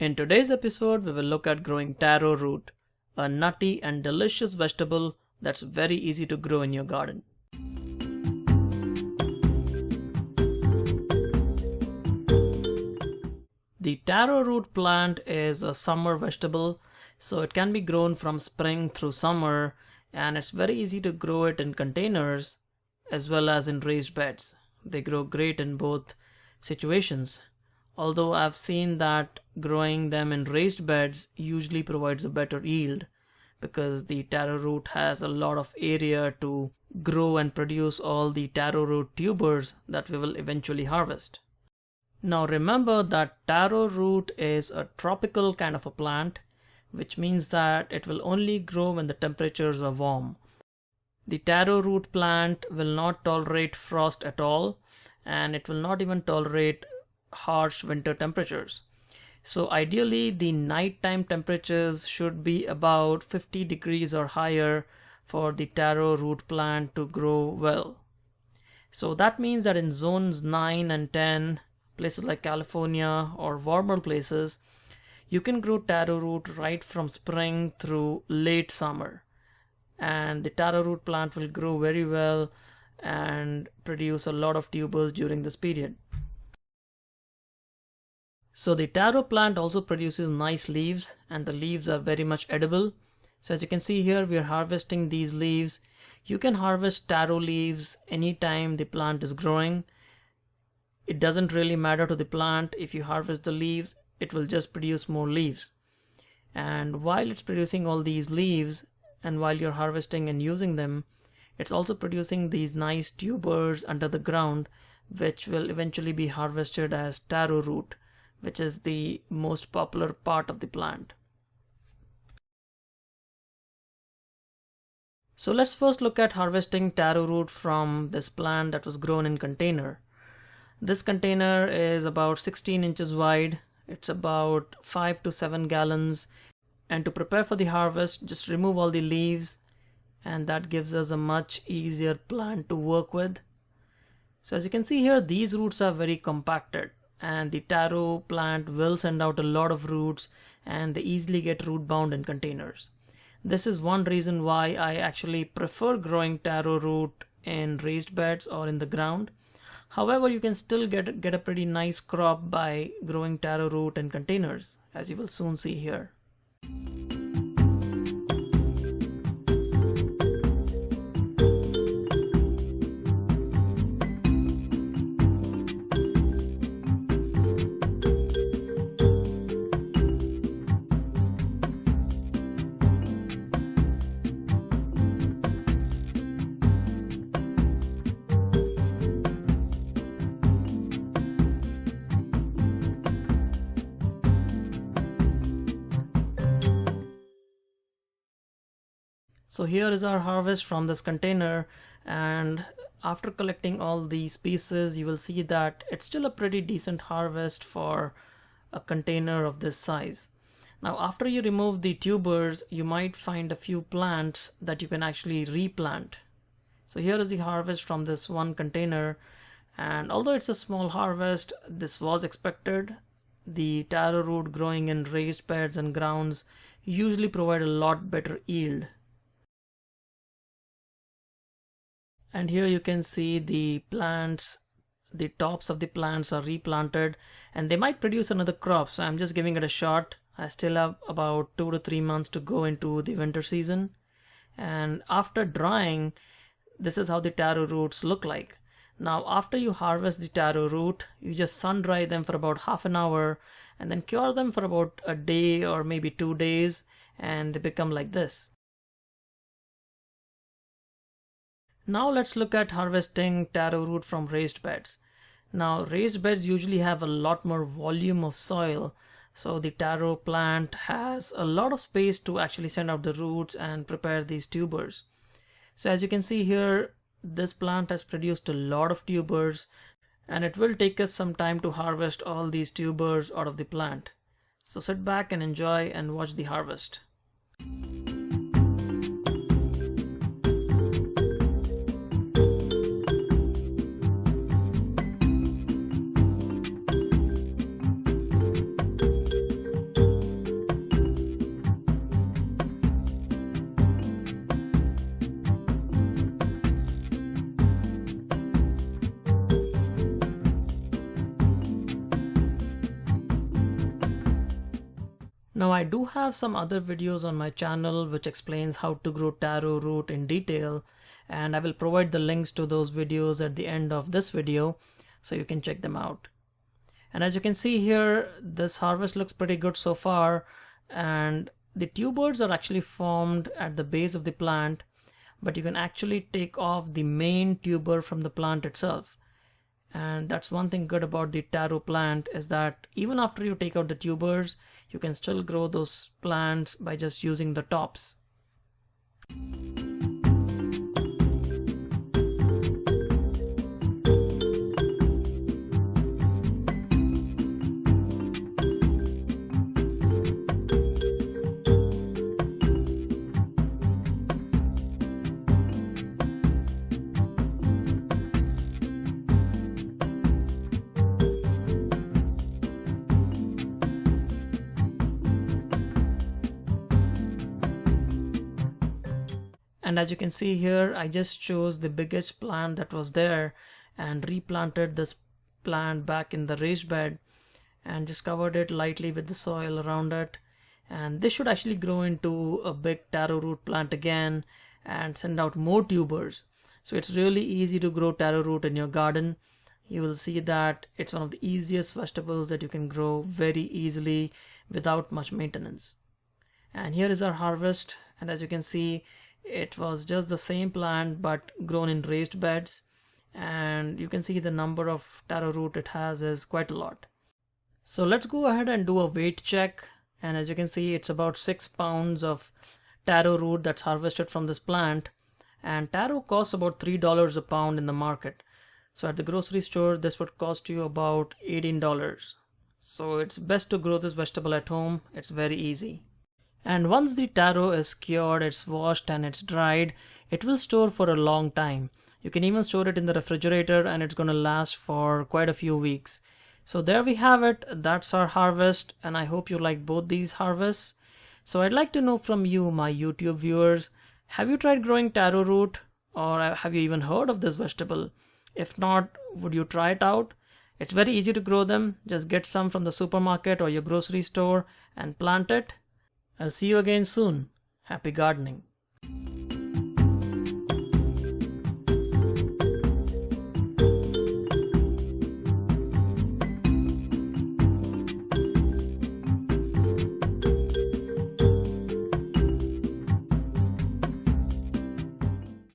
In today's episode, we will look at growing taro root, a nutty and delicious vegetable that's very easy to grow in your garden. The taro root plant is a summer vegetable, so it can be grown from spring through summer, and it's very easy to grow it in containers as well as in raised beds. They grow great in both situations. Although I've seen that growing them in raised beds usually provides a better yield because the taro root has a lot of area to grow and produce all the taro root tubers that we will eventually harvest. Now remember that taro root is a tropical kind of a plant, which means that it will only grow when the temperatures are warm. The taro root plant will not tolerate frost at all, and it will not even tolerate harsh winter temperatures. So ideally the nighttime temperatures should be about 50 degrees or higher for the taro root plant to grow well. So that means that in zones 9 and 10, places like California or warmer places, you can grow taro root right from spring through late summer, and the taro root plant will grow very well and produce a lot of tubers during this period. So the taro plant also produces nice leaves, and the leaves are very much edible. So as you can see here, we are harvesting these leaves. You can harvest taro leaves anytime the plant is growing. It doesn't really matter to the plant. If you harvest the leaves, it will just produce more leaves. And while it's producing all these leaves, and while you're harvesting and using them, it's also producing these nice tubers under the ground, which will eventually be harvested as taro root, which is the most popular part of the plant. So let's first look at harvesting taro root from this plant that was grown in container. This container is about 16 inches wide. It's about 5 to 7 gallons. And to prepare for the harvest, just remove all the leaves, and that gives us a much easier plant to work with. So as you can see here, these roots are very compacted, and the taro plant will send out a lot of roots, and they easily get root bound in containers. This is one reason why I actually prefer growing taro root in raised beds or in the ground. However, you can still get a pretty nice crop by growing taro root in containers, as you will soon see here. So here is our harvest from this container, and after collecting all these pieces, you will see that it's still a pretty decent harvest for a container of this size. Now after you remove the tubers, you might find a few plants that you can actually replant. So here is the harvest from this one container, and although it's a small harvest, this was expected. The taro root growing in raised beds and grounds usually provide a lot better yield. And here you can see the plants, the tops of the plants are replanted, and they might produce another crop. So I'm just giving it a shot. I still have about 2 to 3 months to go into the winter season. And after drying, this is how the taro roots look like. Now after you harvest the taro root, you just sun dry them for about half an hour and then cure them for about a day or maybe 2 days, and they become like this. Now let's look at harvesting taro root from raised beds. Now raised beds usually have a lot more volume of soil, so the taro plant has a lot of space to actually send out the roots and prepare these tubers. So as you can see here, this plant has produced a lot of tubers, and it will take us some time to harvest all these tubers out of the plant. So sit back and enjoy and watch the harvest. Now I do have some other videos on my channel which explains how to grow taro root in detail, and I will provide the links to those videos at the end of this video so you can check them out. And as you can see here, this harvest looks pretty good so far, and the tubers are actually formed at the base of the plant, but you can actually take off the main tuber from the plant itself. And that's one thing good about the taro plant, is that even after you take out the tubers, you can still grow those plants by just using the tops. And as you can see here, I just chose the biggest plant that was there and replanted this plant back in the raised bed and just covered it lightly with the soil around it. And this should actually grow into a big taro root plant again and send out more tubers. So it's really easy to grow taro root in your garden. You will see that it's one of the easiest vegetables that you can grow very easily without much maintenance. And here is our harvest, and as you can see, it was just the same plant but grown in raised beds, and you can see the number of taro root it has is quite a lot. So let's go ahead and do a weight check, and as you can see, it's about 6 pounds of taro root that's harvested from this plant, and taro costs about $3 a pound in the market. So at the grocery store this would cost you about $18. So it's best to grow this vegetable at home. It's very easy. And once the taro is cured, it's washed and it's dried, it will store for a long time. You can even store it in the refrigerator and it's going to last for quite a few weeks. So there we have it. That's our harvest, and I hope you liked both these harvests. So I'd like to know from you, my YouTube viewers, have you tried growing taro root, or have you even heard of this vegetable? If not, would you try it out? It's very easy to grow them. Just get some from the supermarket or your grocery store and plant it. I'll see you again soon. Happy gardening.